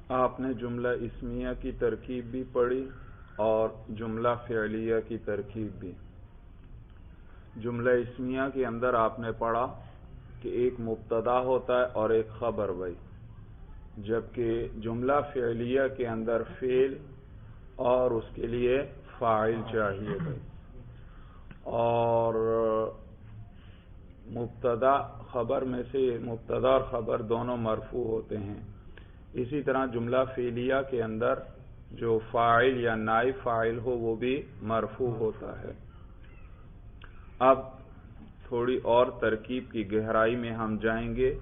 آپ نے جملہ اسمیہ کی ترکیب بھی پڑھی اور جملہ فعلیہ کی ترکیب بھی۔ جملہ اسمیہ کے اندر آپ نے پڑھا کہ ایک مبتدا ہوتا ہے اور ایک خبر بھائی، جبکہ جملہ فعلیہ کے اندر فعل اور اس کے لیے فاعل چاہیے بھائی، اور مبتدا خبر میں سے مبتدا اور خبر دونوں مرفوع ہوتے ہیں۔ اسی طرح جملہ فعلیہ کے اندر جو فاعل یا نائب فاعل ہو وہ بھی مرفوع ہوتا ہے۔ اب تھوڑی اور ترکیب کی گہرائی میں ہم جائیں گے۔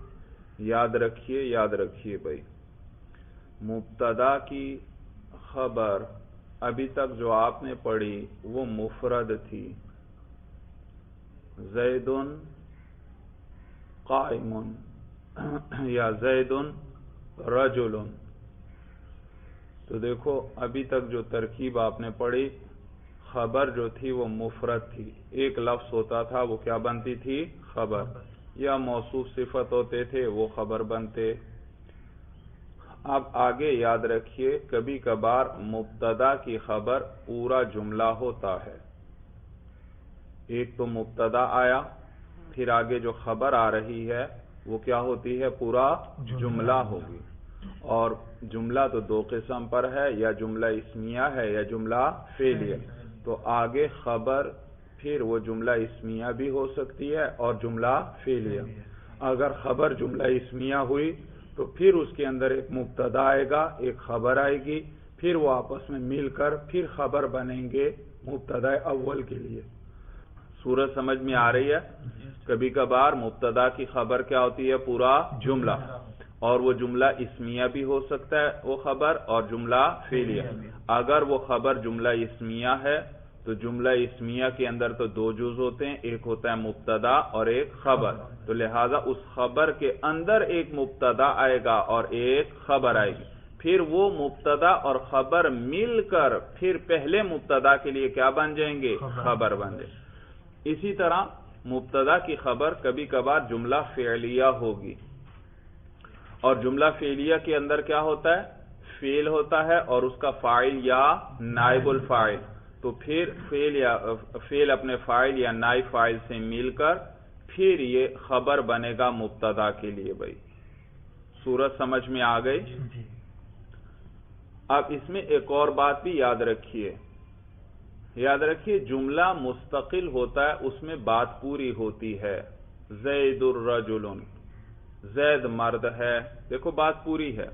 یاد رکھیے بھائی، مبتدا کی خبر ابھی تک جو آپ نے پڑھی وہ مفرد تھی، زید قائم یا زید رجل۔ تو دیکھو ابھی تک جو ترکیب آپ نے پڑھی، خبر جو تھی وہ مفرد تھی، ایک لفظ ہوتا تھا، وہ کیا بنتی تھی؟ خبر، یا موصوف صفت ہوتے تھے وہ خبر بنتے۔ اب آگے یاد رکھیے، کبھی کبھار مبتدا کی خبر پورا جملہ ہوتا ہے۔ ایک تو مبتدا آیا، پھر آگے جو خبر آ رہی ہے وہ کیا ہوتی ہے؟ پورا جملہ ہوگی۔ اور جملہ تو دو قسم پر ہے، یا جملہ اسمیہ ہے یا جملہ فعلیہ۔ تو آگے خبر پھر وہ جملہ اسمیہ بھی ہو سکتی ہے اور جملہ فعلیہ۔ اگر خبر جملہ اسمیہ ہوئی تو پھر اس کے اندر ایک مبتدا آئے گا، ایک خبر آئے گی، پھر وہ آپس میں مل کر پھر خبر بنیں گے مبتدا اول کے لیے۔ صورت سمجھ میں آ رہی ہے؟ کبھی کبھار مبتدا کی خبر کیا ہوتی ہے؟ پورا جملہ، اور وہ جملہ اسمیہ بھی ہو سکتا ہے وہ خبر، اور جملہ فعلیہ۔ اگر وہ خبر جملہ اسمیہ ہے تو جملہ اسمیہ کے اندر تو دو جز ہوتے ہیں، ایک ہوتا ہے مبتدا اور ایک خبر، تو لہذا اس خبر کے اندر ایک مبتدا آئے گا اور ایک خبر آئے گی، پھر وہ مبتدا اور خبر مل کر پھر پہلے مبتدا کے لیے کیا بن جائیں گے؟ خبر بن جائیں۔ اسی طرح مبتدا کی خبر کبھی کبھار جملہ فعلیہ ہوگی، اور جملہ فعلیہ کے اندر کیا ہوتا ہے؟ فعل ہوتا ہے اور اس کا فاعل یا نائب الفاعل، تو پھر فعل اپنے فاعل یا نائب فاعل سے مل کر پھر یہ خبر بنے گا مبتدا کے لیے بھائی۔ صورت سمجھ میں آ گئی؟ اب اس میں ایک اور بات بھی یاد رکھیے، جملہ مستقل ہوتا ہے، اس میں بات پوری ہوتی ہے۔ زید الرجل، زید مرد ہے، دیکھو بات پوری ہے۔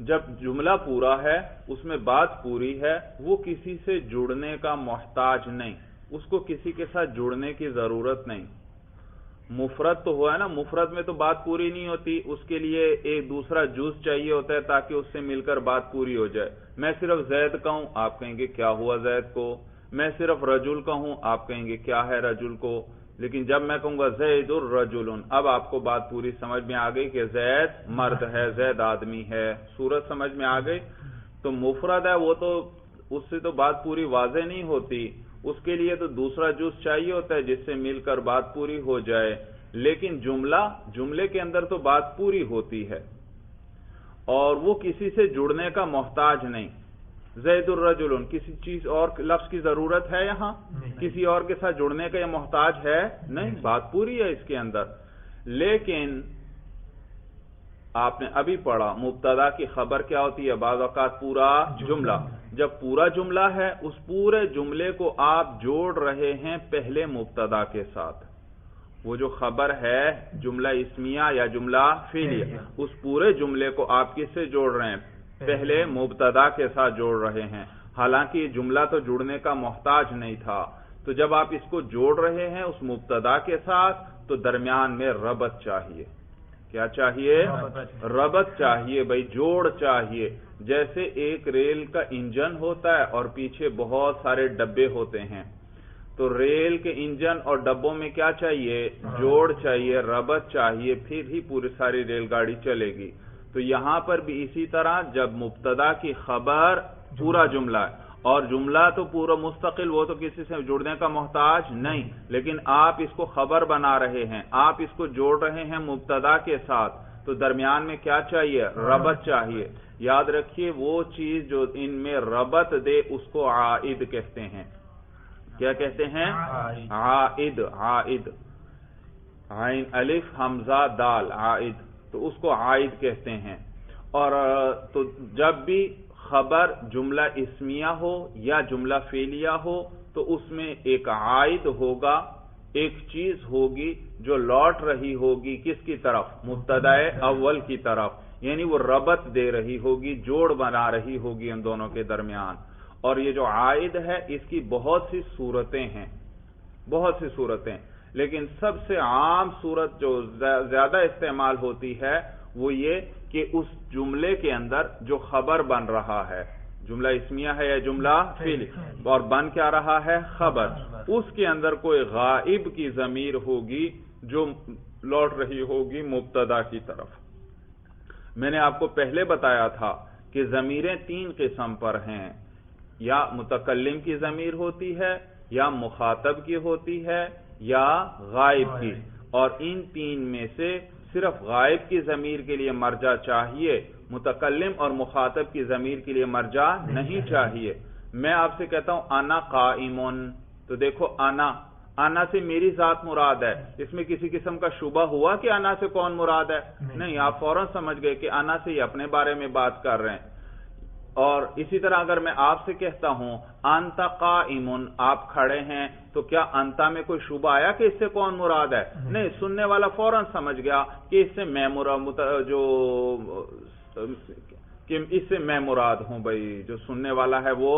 جب جملہ پورا ہے، اس میں بات پوری ہے، وہ کسی سے جڑنے کا محتاج نہیں، اس کو کسی کے ساتھ جڑنے کی ضرورت نہیں۔ مفرد تو ہوا ہے نا، مفرد میں تو بات پوری نہیں ہوتی، اس کے لیے ایک دوسرا جز چاہیے ہوتا ہے تاکہ اس سے مل کر بات پوری ہو جائے۔ میں صرف زید کہوں، آپ کہیں گے کیا ہوا زید کو؟ میں صرف رجل کہوں، آپ کہیں گے کیا ہے رجل کو؟ لیکن جب میں کہوں گا زید الرجل، اب آپ کو بات پوری سمجھ میں آ گئی کہ زید مرد ہے، زید آدمی ہے۔ صورت سمجھ میں آ گئی؟ تو مفرد ہے، وہ تو اس سے تو بات پوری واضح نہیں ہوتی، اس کے لیے تو دوسرا جز چاہیے ہوتا ہے جس سے مل کر بات پوری ہو جائے۔ لیکن جملے کے اندر تو بات پوری ہوتی ہے اور وہ کسی سے جڑنے کا محتاج نہیں۔ زید الرجل، کسی چیز اور لفظ کی ضرورت ہے یہاں؟ کسی اور کے ساتھ جڑنے کا یہ محتاج ہے نہیں، بات پوری ہے اس کے اندر۔ لیکن آپ نے ابھی پڑھا مبتدا کی خبر کیا ہوتی ہے؟ بعض اوقات پورا جملہ۔ جب پورا جملہ ہے، اس پورے جملے کو آپ جوڑ رہے ہیں پہلے مبتدا کے ساتھ۔ وہ جو خبر ہے جملہ اسمیہ یا جملہ فعلیہ، اس پورے جملے کو آپ کس سے جوڑ رہے ہیں؟ پہلے مبتدا کے ساتھ جوڑ رہے ہیں، حالانکہ یہ جملہ تو جڑنے کا محتاج نہیں تھا۔ تو جب آپ اس کو جوڑ رہے ہیں اس مبتدا کے ساتھ تو درمیان میں ربط چاہیے۔ کیا چاہیے؟ ربط چاہیے بھائی، جوڑ چاہیے۔ جیسے ایک ریل کا انجن ہوتا ہے اور پیچھے بہت سارے ڈبے ہوتے ہیں، تو ریل کے انجن اور ڈبوں میں کیا چاہیے؟ جوڑ چاہیے، ربط چاہیے، پھر ہی پوری ساری ریل گاڑی چلے گی۔ تو یہاں پر بھی اسی طرح جب مبتدا کی خبر پورا جملہ ہے اور جملہ تو پورا مستقل، وہ تو کسی سے جڑنے کا محتاج نہیں، لیکن آپ اس کو خبر بنا رہے ہیں، آپ اس کو جوڑ رہے ہیں مبتدا کے ساتھ، تو درمیان میں کیا چاہیے؟ ربط چاہیے۔ یاد رکھیے وہ چیز جو ان میں ربط دے اس کو عائد کہتے ہیں۔ کیا کہتے ہیں؟ عائد۔ عائد، عین الف حمزہ دال، عائد، تو اس کو عائد کہتے ہیں۔ اور تو جب بھی خبر جملہ اسمیہ ہو یا جملہ فعلیہ ہو تو اس میں ایک عائد ہوگا، ایک چیز ہوگی جو لوٹ رہی ہوگی کس کی طرف؟ مبتدا اول کی طرف، یعنی وہ ربط دے رہی ہوگی، جوڑ بنا رہی ہوگی ان دونوں کے درمیان۔ اور یہ جو عائد ہے اس کی بہت سی صورتیں ہیں، بہت سی صورتیں، لیکن سب سے عام صورت جو زیادہ استعمال ہوتی ہے وہ یہ کہ اس جملے کے اندر جو خبر بن رہا ہے، جملہ اسمیہ ہے یا جملہ فعلی، اور بن کیا رہا ہے؟ خبر، اس کے اندر کوئی غائب کی ضمیر ہوگی جو لوٹ رہی ہوگی مبتدا کی طرف۔ میں نے آپ کو پہلے بتایا تھا کہ ضمیریں تین قسم پر ہیں، یا متکلم کی ضمیر ہوتی ہے، یا مخاطب کی ہوتی ہے، یا غائب کی، اور ان تین میں سے صرف غائب کی ضمیر کے لیے مرجع چاہیے، متکلم اور مخاطب کی ضمیر کے لیے مرجع نہیں چاہیے۔ میں آپ سے کہتا ہوں انا قائمن، تو دیکھو انا سے میری ذات مراد ہے، اس میں کسی قسم کا شبہ ہوا کہ انا سے کون مراد ہے؟ نہیں، آپ فوراً سمجھ گئے کہ انا سے یہ اپنے بارے میں بات کر رہے ہیں۔ اور اسی طرح اگر میں آپ سے کہتا ہوں انت قائمن، آپ کھڑے ہیں، تو کیا انتا میں کوئی شبہ آیا کہ اس سے کون مراد ہے؟ نہیں، سننے والا فوراً سمجھ گیا کہ اس سے میں مراد ہوں، بھائی جو سننے والا ہے وہ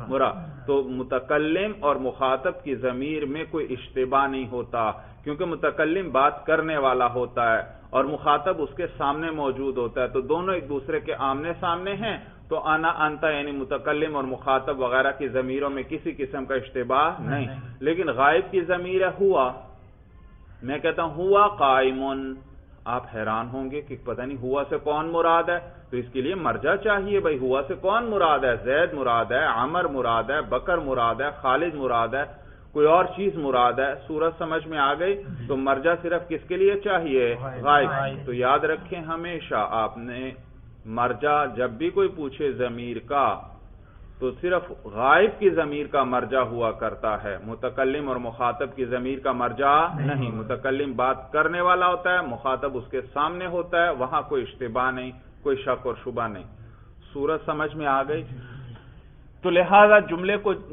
مراد۔ تو متکلم اور مخاطب کی ضمیر میں کوئی اشتباہ نہیں ہوتا، کیونکہ متکلم بات کرنے والا ہوتا ہے اور مخاطب اس کے سامنے موجود ہوتا ہے، تو دونوں ایک دوسرے کے آمنے سامنے ہیں، تو انا انتا یعنی متکلم اور مخاطب وغیرہ کی ضمیروں میں کسی قسم کا اشتباہ نہیں۔ لیکن غائب کی ضمیر ہے ہوا، میں کہتا ہوں ہوا قائمن، آپ حیران ہوں گے کہ پتہ نہیں ہوا سے کون مراد ہے، تو اس کے لیے مرجع چاہیے، بھائی ہوا سے کون مراد ہے؟ زید مراد ہے، عمر مراد ہے، بکر مراد ہے، خالد مراد ہے، کوئی اور چیز مراد ہے؟ صورت سمجھ میں آ گئی؟ تو مرجع صرف کس کے لیے چاہیے؟ غائب۔ تو یاد رکھیں ہمیشہ آپ نے مرجع جب بھی کوئی پوچھے ضمیر کا تو صرف غائب کی ضمیر کا مرجع ہوا کرتا ہے، متکلم اور مخاطب کی ضمیر کا مرجع نہیں۔ متکلم بات کرنے والا ہوتا ہے، مخاطب اس کے سامنے ہوتا ہے، وہاں کوئی اشتباہ نہیں، کوئی شک اور شبہ نہیں۔ صورت سمجھ میں آ گئی؟ تو لہذا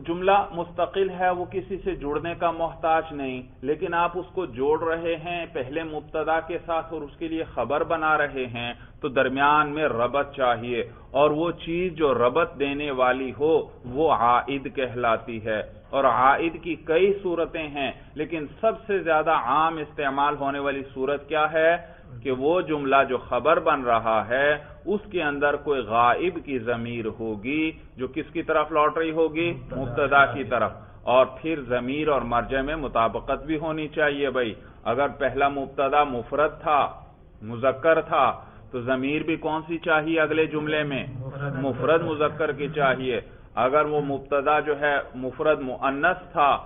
جملہ مستقل ہے، وہ کسی سے جڑنے کا محتاج نہیں، لیکن آپ اس کو جوڑ رہے ہیں پہلے مبتدا کے ساتھ اور اس کے لیے خبر بنا رہے ہیں، تو درمیان میں ربط چاہیے، اور وہ چیز جو ربط دینے والی ہو وہ عائد کہلاتی ہے۔ اور عائد کی کئی صورتیں ہیں، لیکن سب سے زیادہ عام استعمال ہونے والی صورت کیا ہے کہ وہ جملہ جو خبر بن رہا ہے اس کے اندر کوئی غائب کی ضمیر ہوگی جو کس کی طرف لوٹ رہی ہوگی؟ مبتدا کی طرف، اور پھر ضمیر اور مرجع میں مطابقت بھی ہونی چاہیے۔ بھائی اگر پہلا مبتدا مفرد تھا، مذکر تھا، تو ضمیر بھی کون سی چاہیے اگلے جملے میں؟ مفرد مذکر کی چاہیے۔ اگر وہ مبتدا جو ہے مفرد مؤنث تھا،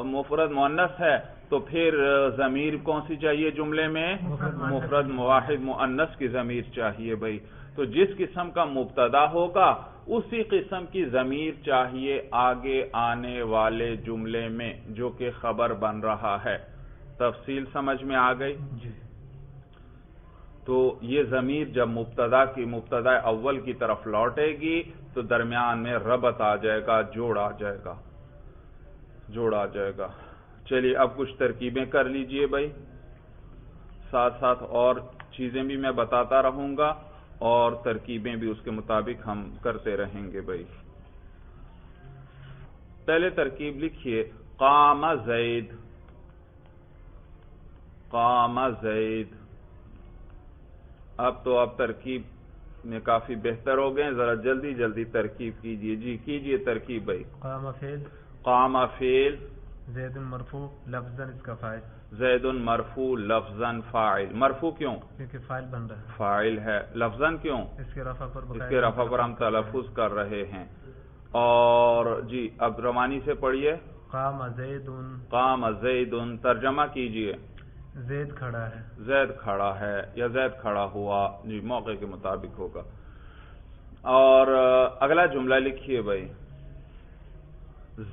مفرد مؤنث ہے، تو پھر ضمیر کون سی چاہیے جملے میں؟ مفرد واحد مؤنث کی ضمیر چاہیے۔ بھائی تو جس قسم کا مبتدا ہوگا اسی قسم کی ضمیر چاہیے آگے آنے والے جملے میں جو کہ خبر بن رہا ہے۔ تفصیل سمجھ میں آ گئی؟ تو یہ ضمیر جب مبتدا اول کی طرف لوٹے گی تو درمیان میں ربط آ جائے گا، جوڑ آ جائے گا۔ چلیے اب کچھ ترکیبیں کر لیجئے بھائی، ساتھ ساتھ اور چیزیں بھی میں بتاتا رہوں گا اور ترکیبیں بھی اس کے مطابق ہم کرتے رہیں گے بھائی۔ پہلے ترکیب لکھیے قام زید، قام زید۔ اب تو آپ ترکیب میں کافی بہتر ہو گئے، ذرا جلدی جلدی ترکیب کیجئے۔ جی کیجئے ترکیب بھائی۔ قام فعل، قام فعل، زید مرفوع لفظاً اس کا فاعل، زید مرفوع لفظاً فاعل۔ مرفوع کیوں؟ کیونکہ فاعل بن رہا ہے۔ فاعل ہے۔ لفظاً کیوں؟ اس کے رفع پر ہم تلفظ کر رہے ہیں۔ اور جی اب روانی سے پڑھیے. قام زید. قام زید. ترجمہ کیجئے. زید کھڑا ہے. زید کھڑا ہے یا زید کھڑا ہوا. جی موقع کے مطابق ہوگا. اور اگلا جملہ لکھیے بھائی.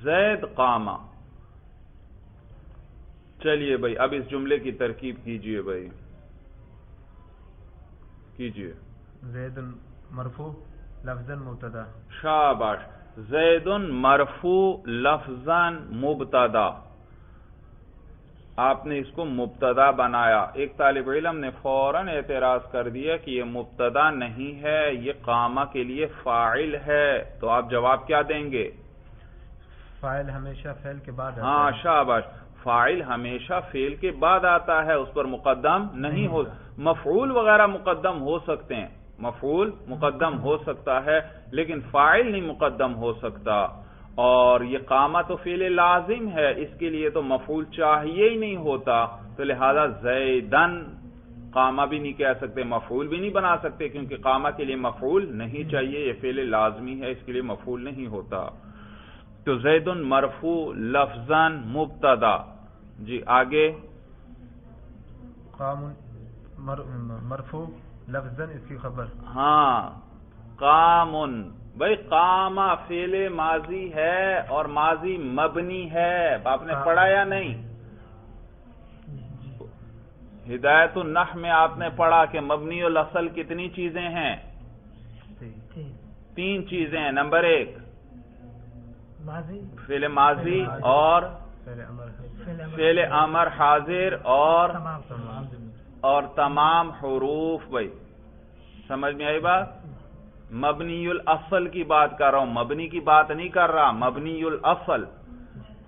زید قام. چلیے بھائی اب اس جملے کی ترکیب کیجئے بھائی. کیجئے. زید مرفوع لفظاً مبتدا. شاباش. زید مرفوع لفظاً مبتدا. آپ نے اس کو مبتدا بنایا. ایک طالب علم نے فوراً اعتراض کر دیا کہ یہ مبتدا نہیں ہے، یہ قامہ کے لیے فاعل ہے. تو آپ جواب کیا دیں گے؟ فاعل ہمیشہ فعل کے بعد آتا ہے. ہاں شاباش. فاعل ہمیشہ فعل کے بعد آتا ہے، اس پر مقدم نہیں ہو. مفعول وغیرہ مقدم ہو سکتے ہیں، مفعول مقدم ہو سکتا ہے لیکن فاعل نہیں مقدم ہو سکتا. اور یہ قامہ تو فعل لازم ہے، اس کے لیے تو مفعول چاہیے ہی نہیں ہوتا. تو لہذا زیدن قامہ بھی نہیں کہہ سکتے، مفعول بھی نہیں بنا سکتے کیونکہ قامہ کے لیے مفعول نہیں چاہیے، یہ فعل لازمی ہے، اس کے لیے مفعول نہیں ہوتا. تو زید مرفوع لفظاً مبتدا. جی آگے. قام مرفوع لفظاً اس کی خبر. ہاں قامن. بھائی قام فعل ماضی ہے اور ماضی مبنی ہے. آپ نے پڑھا یا نہیں؟ ہدایت النحو میں آپ نے پڑھا کہ مبنی الاصل کتنی چیزیں ہیں؟ 3 چیزیں ہیں. نمبر 1 فعل ماضی اور فعل امر حاضر اور تمام حروف. بھائی سمجھ میں آئی بات؟ مبنی الاصل کی بات کر رہا ہوں، مبنی کی بات نہیں کر رہا. مبنی الاصل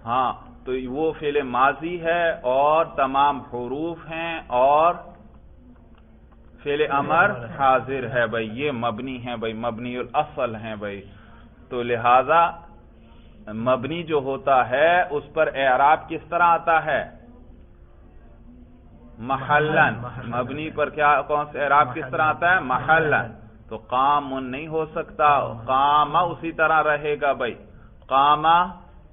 ہاں تو وہ فعل ماضی ہے اور تمام حروف ہیں اور فعل امر حاضر ہے. بھائی یہ مبنی ہے، بھائی مبنی الاصل ہیں. بھائی تو لہذا مبنی جو ہوتا ہے اس پر اعراب کس طرح آتا ہے؟ محلن. مبنی پر کون سے اعراب کس طرح آتا ہے؟ محلن. تو قامن نہیں ہو سکتا، قامہ اسی طرح رہے گا. بھائی قامہ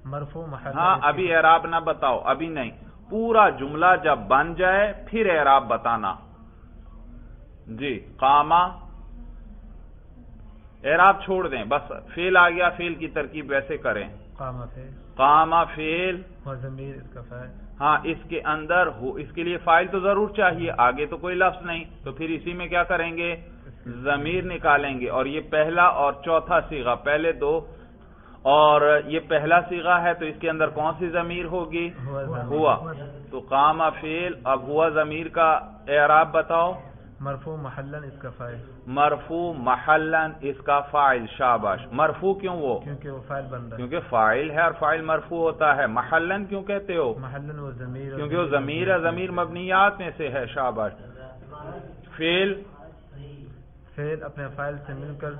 مرفوع محل. ہاں ابھی اعراب نہ بتاؤ، ابھی نہیں. پورا جملہ جب بن جائے پھر اعراب بتانا. جی قامہ اعراب چھوڑ دیں، بس فعل آ گیا، فعل کی ترکیب ویسے کریں. قامہ فعل ضمیر اس کا فاعل. ہاں اس کے اندر اس کے لیے فاعل تو ضرور چاہیے، آگے تو کوئی لفظ نہیں، تو پھر اسی میں کیا کریں گے؟ ضمیر نکالیں گے. اور یہ پہلا اور چوتھا صیغہ، پہلے 2 اور یہ پہلا صیغہ ہے تو اس کے اندر کون سی ضمیر ہوگی؟ ہوا. تو قامہ فعل. اب ہوا ضمیر کا اعراب بتاؤ. مرفوع محلن اس کا فاعل. مرفوع محلن اس کا فاعل. شاباش. مرفوع کیوں وہ؟ کیونکہ وہ فاعل بن رہا ہے. کیونکہ فاعل ہے اور فاعل مرفوع ہوتا ہے. محلن کیوں کہتے ہو؟ محلن وہ ضمیر، کیونکہ وہ ضمیر ہے، ضمیر مبنیات میں سے ہے. شاباش. فعل اپنے فاعل سے مل کر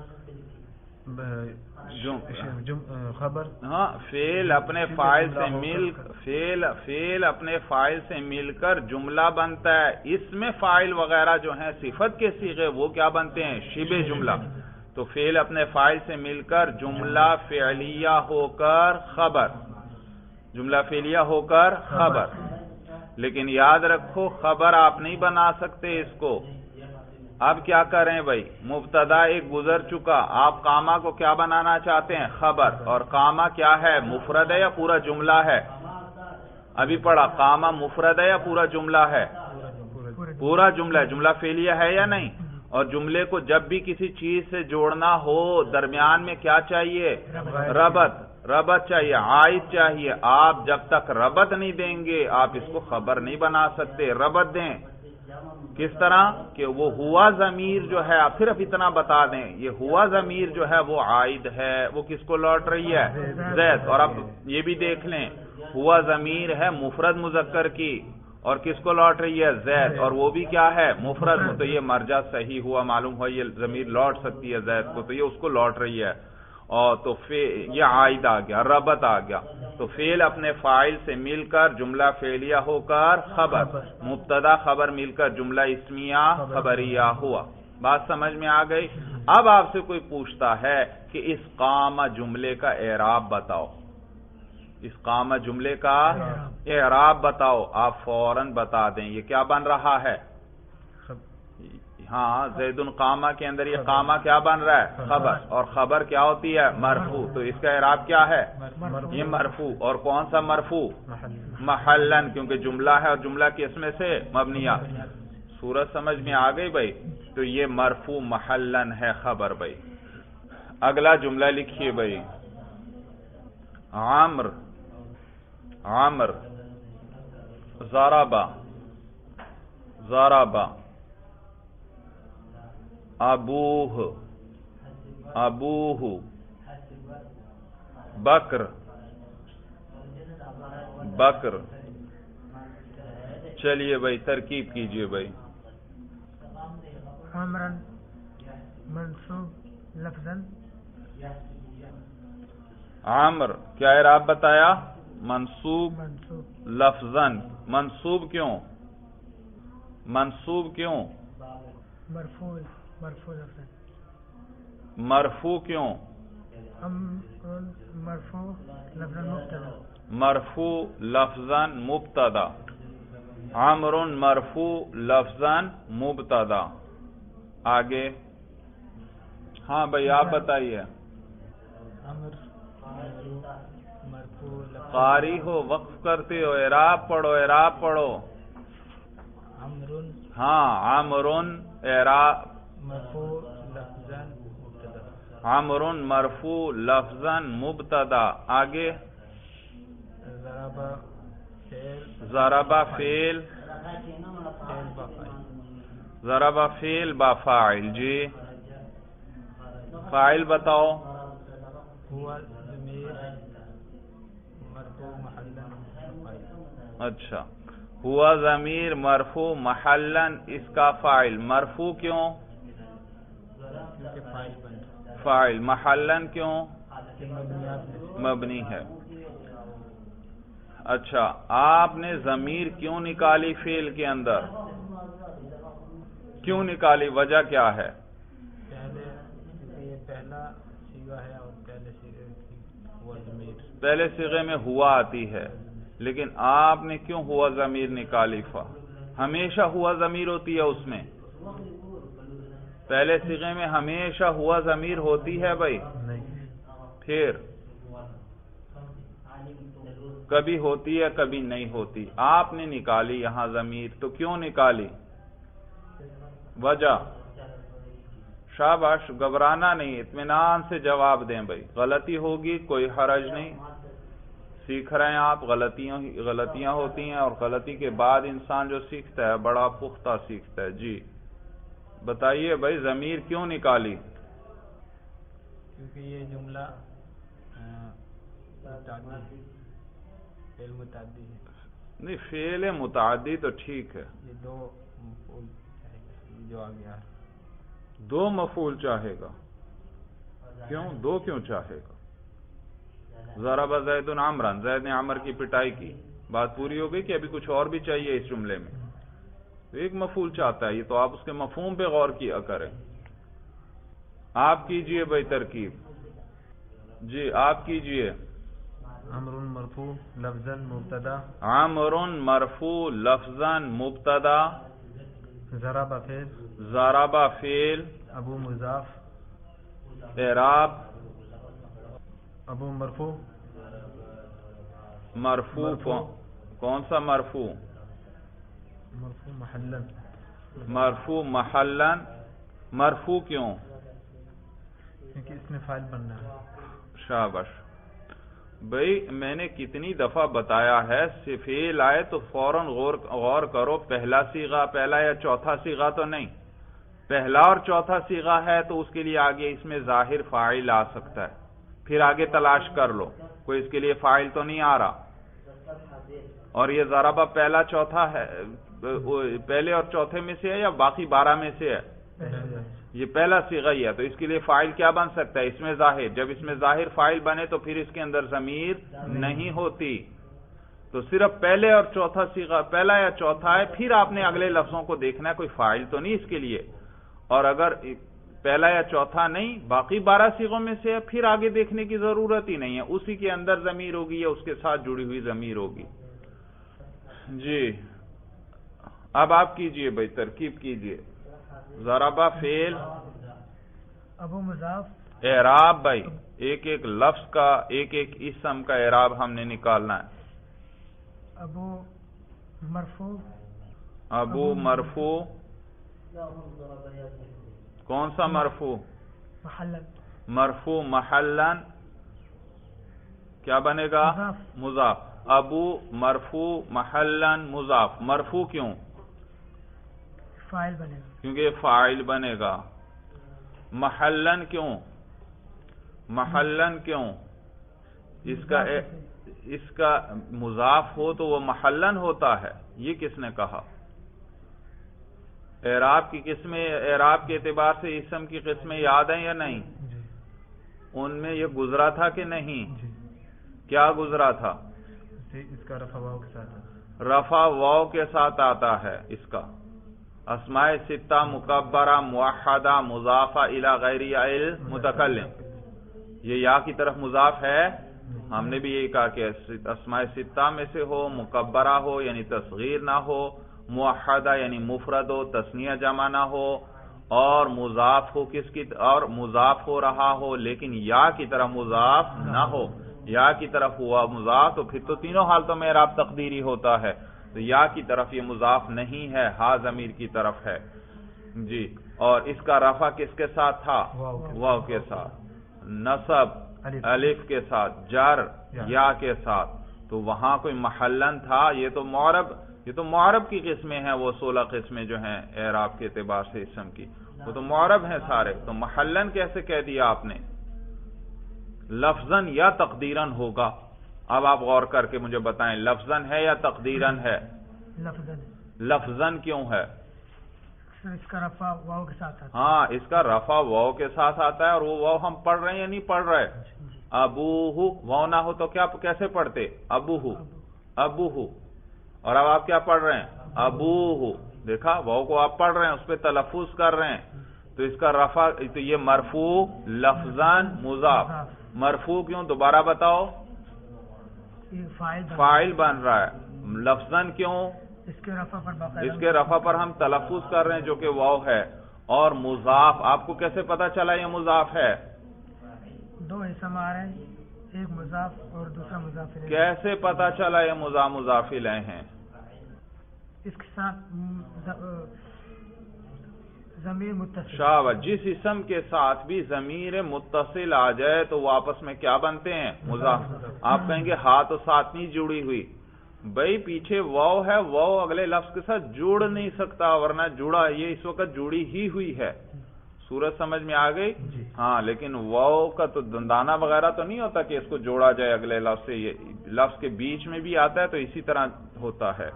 خبر. ہاں فعل اپنے فاعل سے مل فعل اپنے فاعل سے مل کر جملہ بنتا ہے. اس میں فاعل وغیرہ جو ہیں صفت کے صیغے وہ کیا بنتے ہیں؟ شبہ جملہ. تو فعل اپنے فاعل سے مل کر جملہ فعلیہ ہو کر خبر. جملہ فعلیہ ہو کر خبر. لیکن یاد رکھو خبر آپ نہیں بنا سکتے اس کو. اب کیا کریں بھائی؟ مبتدا ایک گزر چکا، آپ قامہ کو کیا بنانا چاہتے ہیں؟ خبر. اور قامہ کیا ہے؟ مفرد ہے یا پورا جملہ ہے؟ ابھی پڑھا قامہ مفرد ہے یا پورا جملہ ہے؟ پورا جملہ ہے. جملہ فعلیہ ہے یا نہیں؟ اور جملے کو جب بھی کسی چیز سے جوڑنا ہو درمیان میں کیا چاہیے؟ ربط چاہیے، عائد چاہیے. آپ جب تک ربط نہیں دیں گے آپ اس کو خبر نہیں بنا سکتے. ربط دیں. کس طرح کہ وہ ہوا ضمیر جو ہے، پھر اب اتنا بتا دیں، یہ ہوا ضمیر جو ہے وہ عائد ہے، وہ کس کو لوٹ رہی ہے؟ زید. اور اب یہ بھی دیکھ لیں ہوا ضمیر ہے مفرد مذکر کی اور کس کو لوٹ رہی ہے؟ زید. اور وہ بھی کیا ہے؟ مفرد. تو یہ مرجع صحیح ہوا، معلوم ہوا یہ ضمیر لوٹ سکتی ہے زید کو، تو یہ اس کو لوٹ رہی ہے. اور تو یہ عائد آ گیا، ربط آ گیا. تو فعل اپنے فاعل سے مل کر جملہ فعلیہ ہو کر خبر. مبتدا خبر مل کر جملہ اسمیہ خبریہ ہوا. بات سمجھ میں آ گئی؟ اب آپ سے کوئی پوچھتا ہے کہ اس قام جملے کا اعراب بتاؤ، اس قام جملے کا اعراب بتاؤ، آپ فوراً بتا دیں یہ کیا بن رہا ہے؟ ہاں، زید قامہ کے اندر یہ قامہ کیا بن رہا ہے؟ خبر، اور خبر کیا ہوتی ہے؟ مرفوع، تو اس کا اعراب کیا ہے؟ یہ مرفوع، اور کون سا مرفوع؟ محلن، کیونکہ جملہ ہے اور جملہ کس میں سے؟ مبنیہ۔ صورت سمجھ میں آ گئی بھائی؟ تو یہ مرفوع محلن ہے خبر بھائی۔ اگلا جملہ لکھیے بھائی، عمر ضربہ ابوہ بکر چلیے بھائی ترکیب کیجئے بھائی۔ عمرن منصوب لفظاً، عمر کیا اعراب بتایا؟ منصوب لفظاً، منصوب کیوں؟ مرفوع لفظاً، مرفوع کیوں؟ مرفوع لفظاً مبتدا، عمر مرفوع لفظاً مبتدا۔ آگے ہاں بھائی آپ بتائیے، قاری ہو وقف کرتے ہو، اعراب پڑھو۔ ہاں، عمرن اعراب، عمرن مرفوع لفظاً مبتدا۔ آگے ضرب فعل با فاعل، جی فاعل بتاؤ۔ اچھا، ہوا ضمیر مرفوع محلن، اس کا فاعل مرفوع کیوں؟ فاعل محلن کیوں؟ مبنی ہے۔ اچھا، آپ نے ضمیر کیوں نکالی فعل کے اندر؟ کیوں نکالی؟ وجہ کیا ہے؟ پہلے صیغے میں ہوا آتی ہے، لیکن آپ نے کیوں ہوا ضمیر نکالی؟ ہمیشہ ہوا ضمیر ہوتی ہے اس میں؟ پہلے صیغے میں ہمیشہ ہوا ضمیر ہوتی ہے بھائی؟ پھر کبھی ہوتی ہے کبھی نہیں ہوتی۔ آپ نے نکالی یہاں ضمیر، تو کیوں نکالی؟ وجہ؟ شاباش، گھبرانا نہیں، اطمینان سے جواب دیں بھائی۔ غلطی ہوگی کوئی حرج نہیں، سیکھ رہے ہیں آپ، غلطیاں ہوتی ہیں، اور غلطی کے بعد انسان جو سیکھتا ہے بڑا پختہ سیکھتا ہے۔ جی بتائیے بھائی، ضمیر کیوں نکالی؟ کیونکہ یہ جملہ فعل متعدی ہے۔ نہیں، فعل متعدی تو ٹھیک ہے، یہ دو مفعول جو آ گیا، دو مفعول چاہے گا، کیوں؟ دو کیوں چاہے گا؟ ضرب زید عمرا، زید نے عمر کی پٹائی کی، بات پوری ہو گئی کہ ابھی کچھ اور بھی چاہیے اس جملے میں؟ تو ایک مفعول چاہتا ہے، یہ تو آپ اس کے مفہوم پہ غور کیا کریں۔ آپ کیجئے بھائی ترکیب، جی آپ کیجئے۔ عمر مرفوع لفظاً مبتدا، عمر مرفوع لفظاً مبتدا، ضرب فعل، ابو مضاف، اعراب ابو مرفوع کون سا مرفوع؟ محلن، مرفوع محلن، مرفوع کیوں؟ کیونکہ اس میں فاعل بننا ہے۔ شاباش بھئی، میں نے کتنی دفعہ بتایا ہے، فعل آئے تو فوراً غور کرو، پہلا صیغہ، پہلا یا چوتھا صیغہ تو نہیں، پہلا اور چوتھا صیغہ ہے تو اس کے لیے آگے اس میں ظاہر فاعل آ سکتا ہے، پھر آگے تلاش کر لو، کوئی اس کے لیے فاعل تو نہیں آ رہا۔ اور یہ ضربہ پہلا چوتھا ہے، پہلے اور چوتھے میں سے ہے یا باقی 12 میں سے ہے؟ یہ پہلا صیغہ ہی ہے، تو اس کے لیے فاعل کیا بن سکتا ہے؟ اس میں ظاہر، جب اس میں ظاہر فاعل بنے تو پھر اس کے اندر ضمیر نہیں ہوتی، تو صرف پہلے اور چوتھا صیغہ، پہلا یا چوتھا ہے، پھر آپ نے اگلے لفظوں کو دیکھنا ہے کوئی فاعل تو نہیں اس کے لیے، اور اگر پہلا یا چوتھا نہیں باقی 12 صیغوں میں سے ہے پھر آگے دیکھنے کی ضرورت ہی نہیں ہے، اسی کے اندر ضمیر ہوگی یا اس کے ساتھ جڑی ہوئی ضمیر ہوگی۔ جی اب آپ کیجئے بھائی، ترکیب کیجئے۔ ضربہ فعل، ابو مضاف، اعراب بھائی ایک ایک لفظ کا ایک ایک اسم کا اعراب ہم نے نکالنا ہے۔ ابو مرفوع، ابو مرفوع، کون سا مرفوع؟ محلن، مرفوع محلن کیا بنے گا؟ مضاف۔ ابو مرفوع محلن مضاف، مرفوع کیوں؟ فاعل بنے گا، کیونکہ یہ فاعل بنے گا۔ محلن کیوں؟ محلن کیوں؟ اس کا مضاف ہو تو وہ محلن ہوتا ہے، یہ کس نے کہا؟ اعراب کی قسمیں، اعراب کے اعتبار سے اسم کی قسمیں یاد ہیں یا نہیں؟ ان میں یہ گزرا تھا کہ نہیں؟ کیا گزرا تھا؟ اس کا رفع واو کے ساتھ، رفع واو کے ساتھ آتا ہے اس کا۔ اسماء ستہ مکبرہ موحدہ مضافہ الی غیر المتکلم، یہ یا کی طرف مضاف ہے۔ ہم نے بھی یہی کہا کہ اسماء ستہ میں سے ہو، مکبرہ ہو یعنی تصغیر نہ ہو، موحدہ یعنی مفرد ہو، تثنیہ جمع نہ ہو، اور مضاف ہو کس کی، اور مضاف ہو رہا ہو لیکن یا کی طرف مضاف نہ ہو۔ یا کی طرف ہوا مضاف تو پھر تو تینوں حالتوں میں اعراب تقدیری ہوتا ہے، تو یا کی طرف یہ مضاف نہیں ہے، ہا ضمیر کی طرف ہے۔ جی اور اس کا رفع کس کے ساتھ تھا؟ واو کے ساتھ، نصب الف کے ساتھ، جر یا کے ساتھ، تو وہاں کوئی محلن تھا؟ یہ تو معرب کی قسمیں ہیں، وہ 16 قسمیں جو ہیں اعراب کے اعتبار سے اسم کی، وہ تو معرب ہیں سارے، تو محلن کیسے کہہ دیا آپ نے؟ لفظاً یا تقدیراً ہوگا۔ اب آپ غور کر کے مجھے بتائیں لفظاً ہے یا تقدیراً ہے؟ لفظاً۔ لفظاً کیوں ہے؟ اس کا رفع واو کے ساتھ آتا ہے۔ ہاں اس کا رفع واو کے ساتھ آتا ہے، اور وہ واو ہم پڑھ رہے ہیں یا نہیں پڑھ رہے؟ ابوہ، واو نہ ہو تو کیا کیسے پڑھتے؟ ابوہ، ابوہ، اور اب آپ کیا پڑھ رہے ہیں؟ ابوہ، دیکھا واو کو آپ پڑھ رہے ہیں، اس پہ تلفظ کر رہے ہیں، تو اس کا رفع، تو یہ مرفوع لفظاً مضاف۔ مرفوع کیوں دوبارہ بتاؤ؟ فاعل بن رہا ہے۔ لفظاً کیوں؟ اس کے رفع پر ہم تلفظ کر رہے ہیں جو کہ واو ہے، اور مضاف آپ کو کیسے پتا چلا یہ مضاف ہے؟ دو اسم آ رہے ہیں، ایک مضاف اور دوسرا مضاف الیہ۔ کیسے پتا چلا یہ مضاف الیہ ہیں؟ اس کے ساتھ ضمیر متصل، شاباش، جس اسم کے ساتھ بھی ضمیر متصل آ جائے تو وہ آپس میں کیا بنتے ہیں؟ مضاف۔ آپ کہیں گے ہاں تو ساتھ نہیں جڑی ہوئی، بھئی پیچھے واو ہے، واو اگلے لفظ کے ساتھ جڑ نہیں سکتا، ورنہ جڑا، یہ اس وقت جڑی ہی ہوئی ہے۔ صورت سمجھ میں آ گئی؟ ہاں لیکن واو کا تو دندانہ وغیرہ تو نہیں ہوتا کہ اس کو جوڑا جائے اگلے لفظ سے، یہ لفظ کے بیچ میں بھی آتا ہے تو اسی طرح ہوتا ہے،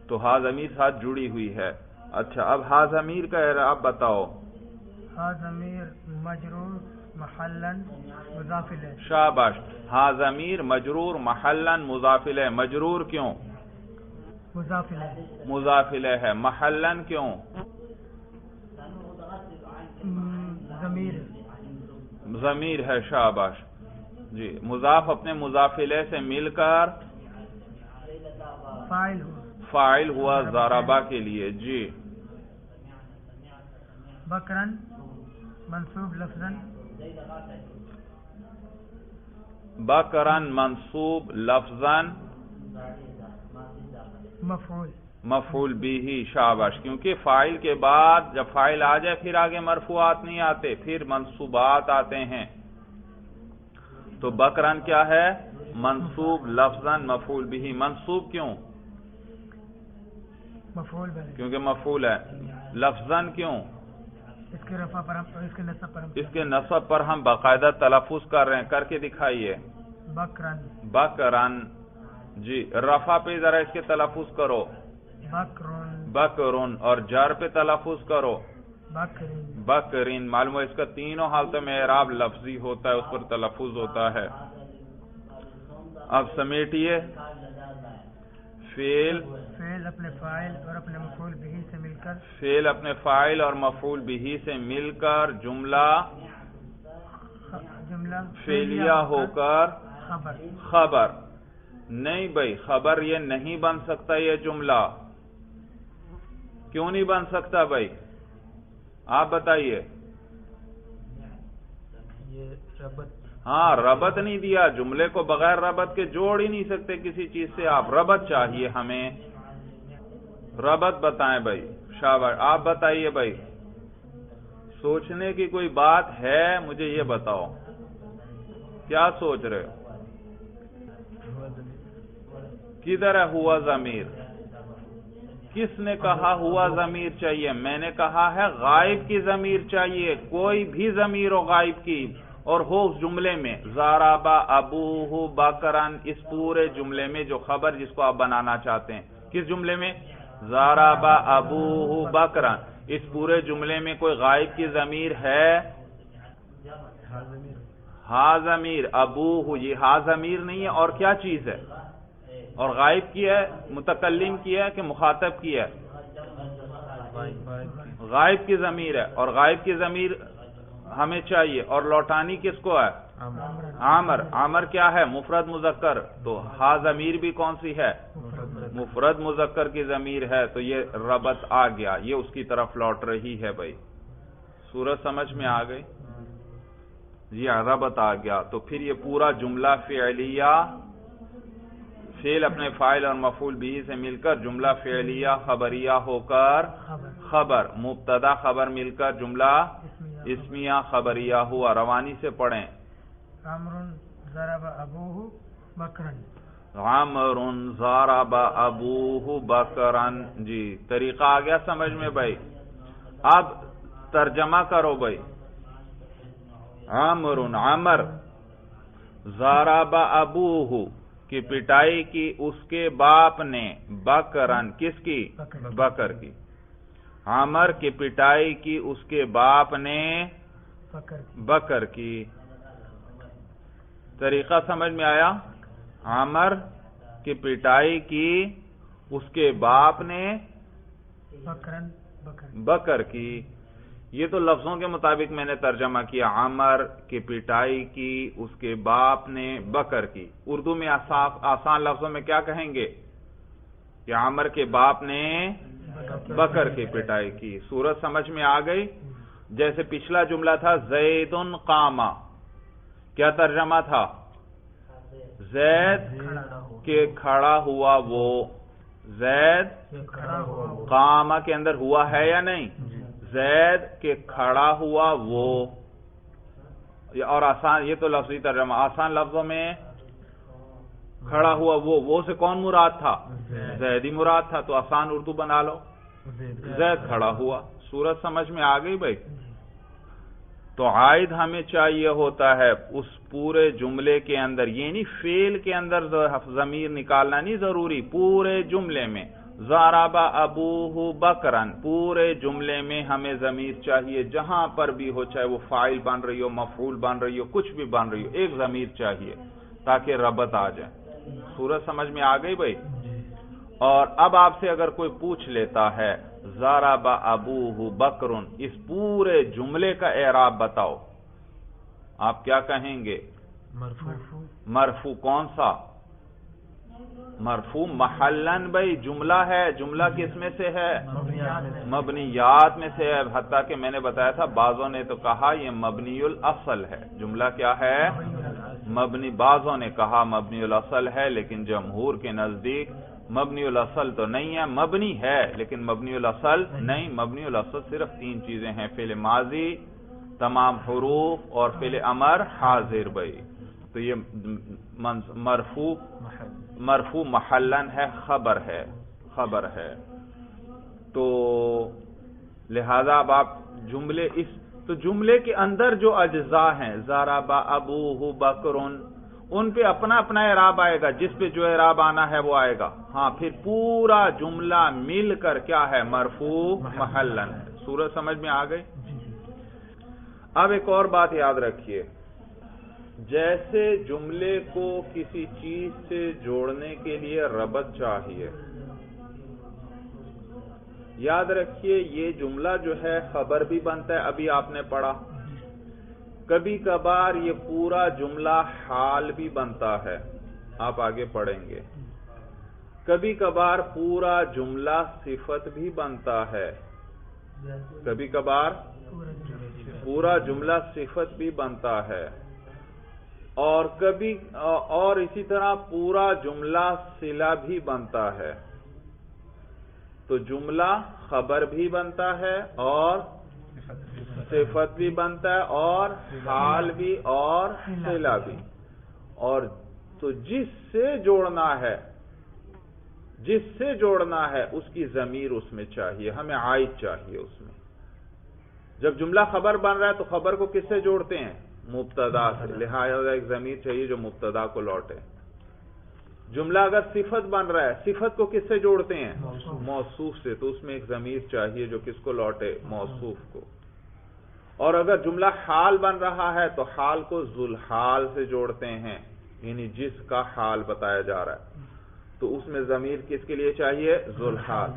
تو ہا ضمیر ساتھ جڑی ہوئی ہے۔ اچھا اب ہا ضمیر کا اعراب بتاؤ۔ ہا ضمیر مجرور محلن مضاف الیہ۔ شاباش، ہا ضمیر مجرور محلن مضاف الیہ۔ مجرور کیوں؟ مضاف الیہ، مضاف الیہ ہے۔ محلن کیوں؟ ضمیر ہے۔ شاباش جی، مضاف اپنے مضاف الیہ سے مل کر فاعل ہوا ضربہ کے لیے۔ جی بکرن منصوب لفظاً، بکرن منصوب لفظاً مفعول بھی۔ شاباش، کیونکہ فاعل کے بعد جب فاعل آ جائے پھر آگے مرفوعات نہیں آتے، پھر منصوبات آتے ہیں، تو بکرن کیا ہے؟ منصوب لفظاً مفعول بھی۔ منصوب کیوں؟ مفعول بنے، کیونکہ مفعول ہے۔ لفظاً کیوں؟ اس کے رفع پر ہم، اس کے نصب پر ہم، اس کے نصب پر ہم باقاعدہ تلفظ کر رہے ہیں، کر کے دکھائیے۔ بکرن، بکرن، جی رفع پہ ذرا اس کے تلفظ کرو، بکرن، بکرن، اور جر پہ تلفظ کرو، بکرن، بکرین۔ معلوم ہے اس کا تینوں حالتوں میں اعراب لفظی ہوتا ہے، اس پر تلفظ ہوتا ہے۔ اب سمیٹیے، فعل اپنے فاعل اور اپنے مفعول بہ سے مل کر، فعل اپنے فاعل اور مفعول بہ سے مل کر جملہ فعلیہ ہو کر خبر. نہیں بھائی، خبر یہ نہیں بن سکتا. یہ جملہ کیوں نہیں بن سکتا بھائی؟ آپ بتائیے. یہ ربط، ہاں ربط نہیں دیا. جملے کو بغیر ربط کے جوڑ ہی نہیں سکتے کسی چیز سے. آپ ربط چاہیے ہمیں. ربط بتائیں بھائی. شاباش. آپ بتائیے بھائی. سوچنے کی کوئی بات ہے؟ مجھے یہ بتاؤ کیا سوچ رہے ہو؟ کدھر ہے ہوا ضمیر؟ کس نے کہا ہوا ضمیر چاہیے؟ میں نے کہا ہے غائب کی ضمیر چاہیے. کوئی بھی ضمیر ہو غائب کی اور ہو اس جملے میں. ضرب ابوہ بکرن، اس پورے جملے میں جو خبر جس کو آپ بنانا چاہتے ہیں. کس جملے میں؟ ضرب ابوہ بکرن. اس پورے جملے میں کوئی غائب کی ضمیر ہے؟ ہا ضمیر. ابوہ، یہ ہا ضمیر نہیں ہے اور کیا چیز ہے؟ اور غائب کی ہے، متکلم کی ہے کہ مخاطب کی ہے؟ غائب کی ضمیر ہے. اور غائب کی ضمیر ہمیں چاہیے. اور لوٹانی کس کو ہے؟ عامر. عامر کیا ہے؟ مفرد مذکر. تو ہا ضمیر بھی کون سی ہے؟ مفرد مذکر کی ضمیر ہے. تو یہ ربط آ گیا، یہ اس کی طرف لوٹ رہی ہے بھائی. صورت سمجھ میں آ گئی؟ یہ ربط آ گیا. تو پھر یہ پورا جملہ فعلیہ، فعل اپنے فاعل اور مفعول بہ سے مل کر جملہ فعلیہ خبریہ ہو کر خبر. مبتدا خبر مل کر جملہ اسمیہ خبریہ ہوا. روانی سے پڑھیں. عمر ضرب ابوہ بکرن. عمر ضرب ابوہ بکرن. جی طریقہ آ گیا سمجھ میں بھائی. اب ترجمہ کرو بھائی. عمر ضرب ابوہ کی پٹائی کی اس کے باپ نے. بکرن کس کی؟ بکر کی. عمر کی پٹائی کی اس کے باپ نے بکر کی. طریقہ سمجھ میں آیا؟ عمر کی پٹائی کی اس کے باپ نے بکر کی. یہ تو لفظوں کے مطابق میں نے ترجمہ کیا. عمر کی پٹائی کی اس کے باپ نے بکر کی. اردو میں آسان لفظوں میں کیا کہیں گے؟ کہ عمر کے باپ نے بکر کی پٹائی کی. صورت سمجھ میں آ گئی؟ جیسے پچھلا جملہ تھا زید قام. کیا ترجمہ تھا؟ زید کے کھڑا ہوا وہ. زید قام کے اندر ہوا ہے یا نہیں؟ زید کے کھڑا ہوا وہ. اور آسان، یہ تو لفظی ترجمہ. آسان لفظوں میں کھڑا ہوا وہ سے کون مراد تھا؟ زید ہی مراد تھا. تو آسان اردو بنا لو، زید کھڑا ہوا. صورت سمجھ میں آ گئی بھائی؟ تو عائد ہمیں چاہیے ہوتا ہے اس پورے جملے کے اندر، یہ نہیں فعل کے اندر ضمیر نکالنا نہیں ضروری. پورے جملے میں ضرب ابوہ بکرن، پورے جملے میں ہمیں ضمیر چاہیے. جہاں پر بھی ہو، چاہے وہ فاعل بن رہی ہو، مفعول بن رہی ہو، کچھ بھی بن رہی ہو، ایک ضمیر چاہیے تاکہ ربط آ جائے. صورت سمجھ میں آ گئی بھائی؟ اور اب آپ سے اگر کوئی پوچھ لیتا ہے ضرب ابوہ بکرن، اس پورے جملے کا اعراب بتاؤ، آپ کیا کہیں گے؟ مرفوع. کون سا مرفوع؟ محلن بھائی. جملہ ہے، جملہ کس میں سے ہے؟ مبنیات میں سے ہے. حتیٰ کہ میں نے بتایا تھا بعضوں نے تو کہا یہ مبنی الاصل ہے. جملہ کیا ہے؟ مبنی. بعضوں نے کہا مبنی الاصل ہے، لیکن جمہور کے نزدیک مبنی الاصل تو نہیں ہے. مبنی ہے لیکن مبنی الاصل نہیں. مبنی الاصل صرف 3 چیزیں ہیں: فعل ماضی، تمام حروف، اور فعل امر حاضر بھائی. تو یہ مرفوع محلن ہے، خبر ہے. تو لہذا اب آپ جملے کے اندر جو اجزاء ہیں، ضرب ابوہ بکرن، ان پہ اپنا اپنا اعراب آئے گا. جس پہ جو اعراب آنا ہے وہ آئے گا. ہاں پھر پورا جملہ مل کر کیا ہے؟ مرفوع محلن ہے. صورت سمجھ میں آ گئی؟ اب ایک اور بات یاد رکھیے. جیسے جملے کو کسی چیز سے جوڑنے کے لیے ربط چاہیے، یاد رکھیے یہ جملہ جو ہے خبر بھی بنتا ہے، ابھی آپ نے پڑھا. کبھی کبھار یہ پورا جملہ حال بھی بنتا ہے، آپ آگے پڑھیں گے. کبھی کبھار پورا جملہ صفت بھی بنتا ہے، کبھی کبھار پورا جملہ صفت بھی بنتا ہے، اور اسی طرح پورا جملہ صلہ بھی بنتا ہے. تو جملہ خبر بھی بنتا ہے اور صفت بھی بنتا ہے اور حال بھی اور صلہ بھی. اور تو جس سے جوڑنا ہے اس کی ضمیر اس میں چاہیے، ہمیں عائد چاہیے اس میں. جب جملہ خبر بن رہا ہے تو خبر کو کس سے جوڑتے ہیں؟ مبتدا سے، لہذا ایک ضمیر چاہیے جو مبتدا کو لوٹے. جملہ اگر صفت بن رہا ہے، صفت کو کس سے جوڑتے ہیں؟ موصوف سے، تو اس میں ایک ضمیر چاہیے جو کس کو لوٹے؟ موصوف کو. اور اگر جملہ حال بن رہا ہے تو حال کو ذوالحال سے جوڑتے ہیں، یعنی جس کا حال بتایا جا رہا ہے، تو اس میں ضمیر کس کے لیے چاہیے؟ ذوالحال.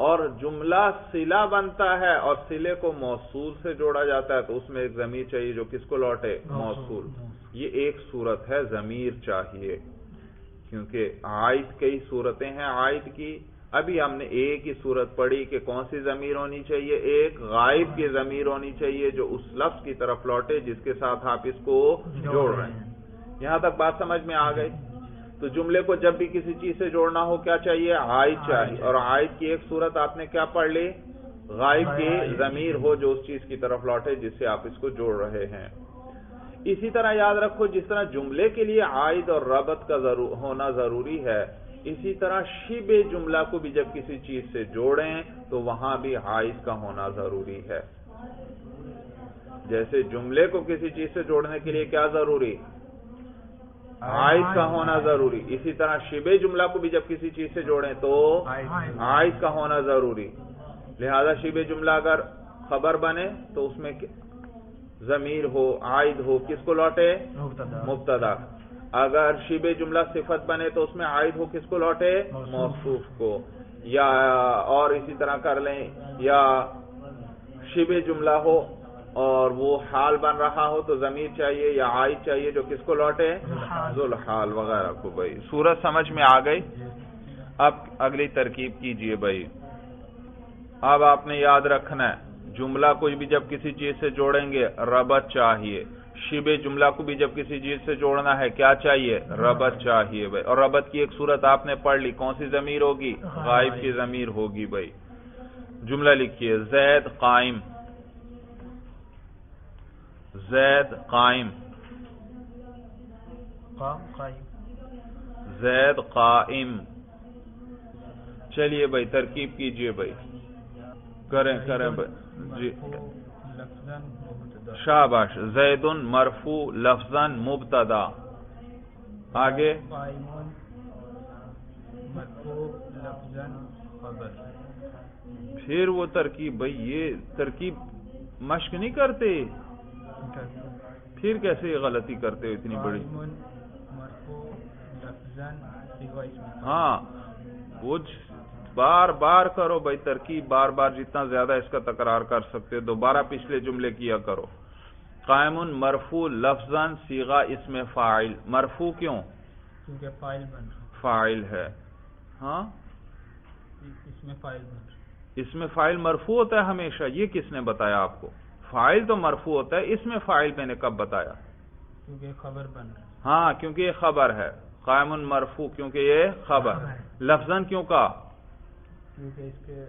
اور جملہ صلہ بنتا ہے اور صلے کو موصول سے جوڑا جاتا ہے تو اس میں ایک ضمیر چاہیے جو کس کو لوٹے؟ موصول. یہ ایک صورت ہے ضمیر چاہیے، کیونکہ عائد کئی صورتیں ہیں عائد کی. ابھی ہم نے ایک ہی صورت پڑھی کہ کون سی ضمیر ہونی چاہیے؟ ایک غائب کی ضمیر ہونی چاہیے جو اس لفظ کی طرف لوٹے جس کے ساتھ آپ اس کو جوڑ رہے ہیں. یہاں تک بات سمجھ میں آ گئی؟ تو جملے کو جب بھی کسی چیز سے جوڑنا ہو کیا چاہیے؟ عائد چاہیے. اور عائد کی ایک صورت آپ نے کیا پڑھ لی؟ غائب کی ضمیر ہو جو اس چیز کی طرف لوٹے جس سے آپ اس کو جوڑ رہے ہیں. اسی طرح یاد رکھو جس طرح جملے کے لیے عائد اور ربط کا ہونا ضروری ہے، اسی طرح شبہ جملہ کو بھی جب کسی چیز سے جوڑیں تو وہاں بھی عائد کا ہونا ضروری ہے. جیسے جملے کو کسی چیز سے جوڑنے کے لیے کیا ضروری؟ عائد کا ہونا ضروری. اسی طرح شبہ جملہ کو بھی جب کسی چیز سے جوڑیں تو عائد کا ہونا ضروری. لہذا شبہ جملہ اگر خبر بنے تو اس میں ضمیر ہو، عائد ہو، کس کو لوٹے؟ مبتدا. اگر شبہ جملہ صفت بنے تو اس میں عائد ہو، کس کو لوٹے؟ موصوف کو. یا اور اسی طرح کر لیں، یا شبہ جملہ ہو اور وہ حال بن رہا ہو تو ضمیر چاہیے یا عائد چاہیے جو کس کو لوٹے؟ ذوالحال وغیرہ کو. بھائی صورت سمجھ میں آ گئی؟ اب اگلی ترکیب کیجئے بھائی. اب آپ نے یاد رکھنا ہے جملہ کو بھی جب کسی چیز سے جوڑیں گے ربط چاہیے. شبہ جملہ کو بھی جب کسی چیز سے جوڑنا ہے کیا چاہیے؟ ربط چاہیے بھائی. اور ربط کی ایک صورت آپ نے پڑھ لی، کون سی ضمیر ہوگی؟ غائب کی ضمیر ہوگی. بھائی جملہ لکھیے، زید قائم. زید قائم. زید قائم. چلیے بھائی ترکیب کیجئے بھائی، کریں بھائی جی. شاباش. زید مرفوع لفظاً مبتدا. آگے پھر وہ ترکیب. بھائی یہ ترکیب مشق نہیں کرتے؟ پھر کیسے یہ غلطی کرتے ہو اتنی بڑی؟ ہاں وہ بار بار کرو بھائی ترکیب، بار بار جتنا زیادہ اس کا تکرار کر سکتے دوبارہ پچھلے جملے کیا کرو. قائم مرفوع لفظاً صیغہ اسم فاعل. مرفوع کیوں؟ کیونکہ فاعل بن رہا، فاعل ہے. ہاں اس میں فاعل مرفوع ہوتا ہے ہمیشہ. یہ کس نے بتایا آپ کو؟ فاعل تو مرفوع ہوتا ہے، اس میں فاعل میں نے کب بتایا؟ کیونکہ خبر بن رہا. ہاں کیونکہ یہ خبر ہے. قائم مرفوع کیونکہ یہ خبر. لفظاً کیوں کہا؟ کیونکہ اس کے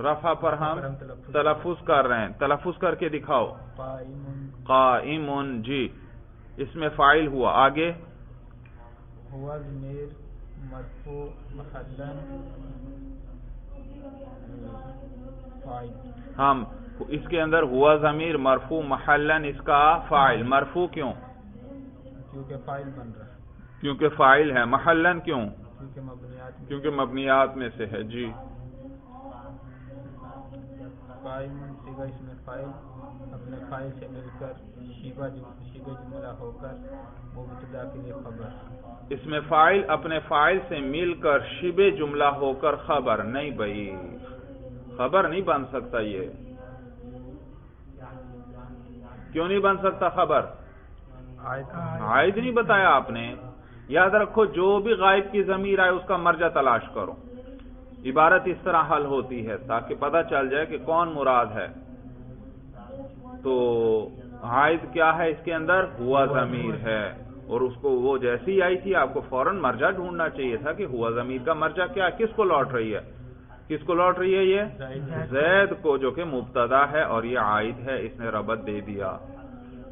رفع پر ہم تلفظ کر رہے ہیں. تلفظ کر کے دکھاؤ. قائم. جی اس میں فاعل ہوا. آگے ہوا ضمیر مرفوع محلا فاعل. ہم اس کے اندر ہوا ضمیر مرفوع محلا اس کا فاعل. مرفوع کیوں؟ کیونکہ فاعل بن رہا ہے. کیونکہ فاعل ہے. محلا کیوں؟ کیونکہ مبنیات میں سے ہے. جی قائم صیغہ اسم فاعل اپنے فاعل سے مل کر شیبہ جملہ ہو کر مبتدا کے لیے خبر. اس میں فاعل اپنے فاعل سے مل کر شبہ جملہ ہو کر خبر. نہیں بھائی، خبر نہیں بن سکتا. یہ کیوں نہیں بن سکتا خبر؟ عائد نہیں بتایا آپ نے. یاد رکھو، جو بھی غائب کی ضمیر آئے اس کا مرجع تلاش کرو. عبارت اس طرح حل ہوتی ہے تاکہ پتہ چل جائے کہ کون مراد ہے. تو عائد کیا ہے اس کے اندر؟ ہوا ضمیر ہے، اور اس کو وہ جیسی آئی تھی آپ کو فوراً مرجع ڈھونڈنا چاہیے تھا کہ ہوا ضمیر کا مرجع کیا، کس کو لوٹ رہی ہے؟ کس کو لوٹ رہی ہے؟ یہ زید کو، جو کہ مبتدا ہے اور یہ عائد ہے. اس نے ربط دے دیا.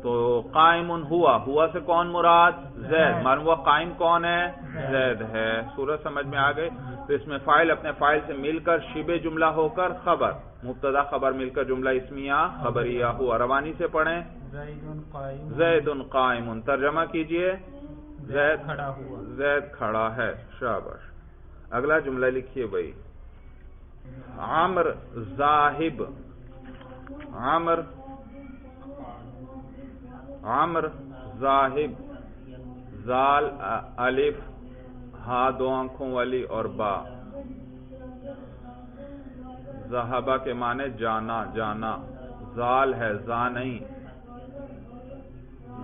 تو قائم ہوا سے کون مراد؟ زید. معلوم ہوا قائم کون ہے؟ زید ہے. سورج سمجھ میں آ گئی. تو اس میں فاعل اپنے فاعل سے مل کر شبہ جملہ ہو کر خبر، مبتدا خبر مل کر جملہ اسمیہ خبریہ ہوا. روانی سے پڑھیں. زید قائم. ترجمہ کیجئے. زید کھڑا ہے. شاباش. اگلا جملہ لکھیے بھائی. عمر ذاہب. عمر ذاہب. زال الف ہا دو آنکھوں والی اور با. ذہبہ کے معنی جانا. زال ہے، زا نہیں.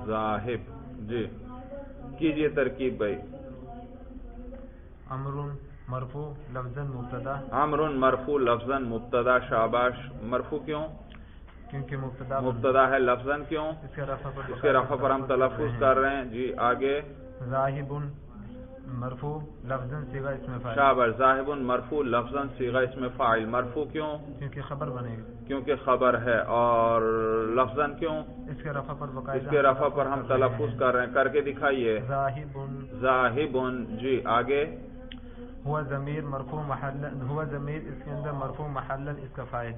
ذاہب. جی کیجئے ترکیب بھائی. امر مرفوع لفظاً مبتدا. امر مرفوع لفظاً مبتدا. شاباش. مرفوع کیوں؟ کیونکہ مبتدا ہے. لفظاً کیوں؟ اس کے رفع پر ہم تلفظ کر رہے ہیں. جی آگے. ذاہب مرفوع لفظاً صیغہ اسم فاعل. شاباش. ذاہب مرفوع لفظاً صیغہ اسم فاعل. مرفوع کیوں؟ کیونکہ خبر بنے گی. کیونکہ خبر ہے. اور لفظاً کیوں؟ اس کے رفع پر باقاعدہ. اس کے رفع پر ہم تلفظ کر رہے ہیں. کر کے دکھائیے. ذاہب. جی آگے. ہوا ضمیر مرفوع محلا. ہوا ضمیر اس کے اندر مرفوع محلا اس کا فاعل.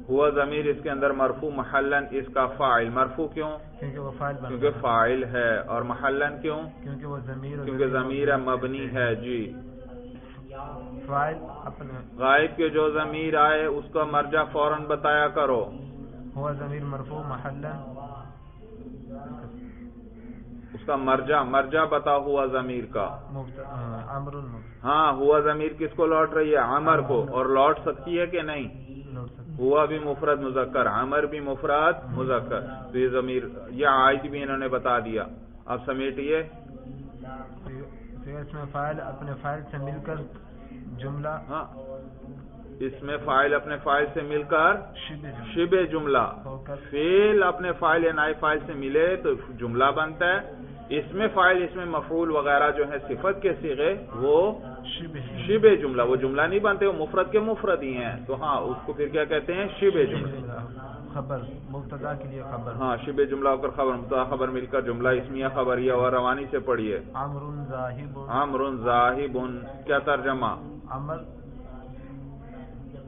ہوا ضمیر اس کے اندر مرفوع محلا اس کا فاعل. مرفوع کیوں؟ کیونکہ وہ فاعل بن. کیونکہ فاعل ہے. اور محلا کیوں؟ کیونکہ وہ ضمیر. کیونکہ ضمیر مبنی ہے. جی فاعل اپنے غائب کے جو ضمیر آئے اس کا مرجع فوراً بتایا کرو. ہوا ضمیر مرفوع محلا. اس کا مرجع بتا. ہوا ضمیر کا امر. ہاں ہوا ضمیر کس کو لوٹ رہی ہے؟ عمر کو. اور لوٹ سکتی ہے کہ نہیں؟ ہوا بھی مفرد مذکر، عمر بھی مفرد مذکر. تو یہ ضمیر، یہ عائد بھی انہوں نے بتا دیا. اب سمیٹیے. اس میں فاعل اپنے فاعل سے مل کر جملہ. ہاں اس میں فاعل اپنے فاعل سے مل کر شبہ جملہ. فعل اپنے فاعل یا نائب فاعل سے ملے تو جملہ بنتا ہے. اس میں فاعل، اس میں مفعول وغیرہ جو ہے صفت کے صیغے وہ شبہ جملہ. وہ جملہ نہیں بنتے، وہ مفرد کے مفرد ہی ہیں. تو ہاں اس کو پھر کیا کہتے ہیں؟ شبہ جملہ. خبر مبتدا کے لیے خبر. ہاں شبہ جملہ ہو کر خبر، مبتدا خبر مل کر جملہ اسمیہ خبریہ. اور روانی سے پڑھیے. عمر ذاہب. عمر ذاہب. کیا ترجمہ؟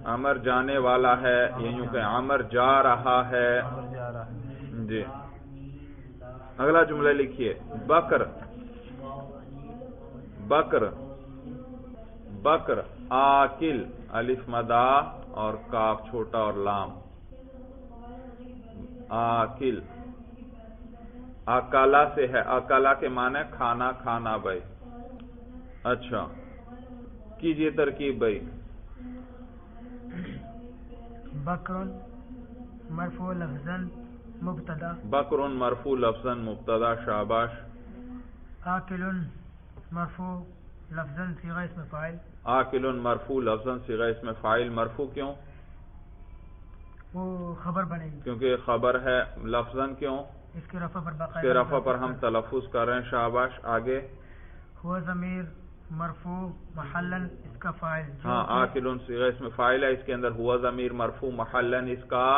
عمر جانے والا ہے. یہ یوں کہ عمر جا رہا ہے. جی اگلا جملہ لکھیے. بکر آکل. الف مدا اور کاف چھوٹا اور لام. آکل. اکالا سے ہے. اکالا کے معنی کھانا بھائی. اچھا کیجئے ترکیب بھائی. بکر مرفوع لفظاً مبتدا. بکر مرفوع لفظاً مبتدا. شاباش. آکل مرفوع لفظاً صیغہ اسم فاعل. آکل مرفوع لفظاً صیغہ اسم فاعل. مرفوع کیوں؟ وہ خبر بنے گی. کیونکہ خبر ہے. لفظاً کیوں؟ اس کے رفع پر باقاعدہ. اس کے رفع پر ہم تلفظ کر رہے ہیں. شاباش. آگے. ہوا ضمیر مرفوع محلن اس کا فاعل. ہاں آکل صیغہ اسم فاعل ہے. اس کے اندر ہوا ضمیر مرفوع محلن اس کا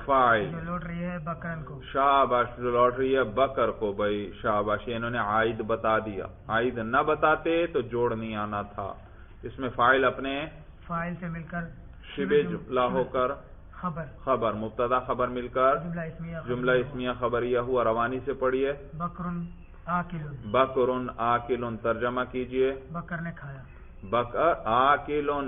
فاعل. جو لوٹ رہی ہے بکرن کو. شاباش. جو لوٹ رہی ہے بکر کو بھائی. شاباش. یہ انہوں نے عائد بتا دیا. عائد نہ بتاتے تو جوڑ نہیں آنا تھا. اس میں فاعل اپنے فاعل سے مل کر شبہ جملہ ہو کر خبر، مبتدا خبر مل کر جملہ اسمیہ خبریہ ہوا. روانی سے پڑھیے. بکرن آکلن. ترجمہ کیجئے. بکر نے کھایا. بکر آکلن.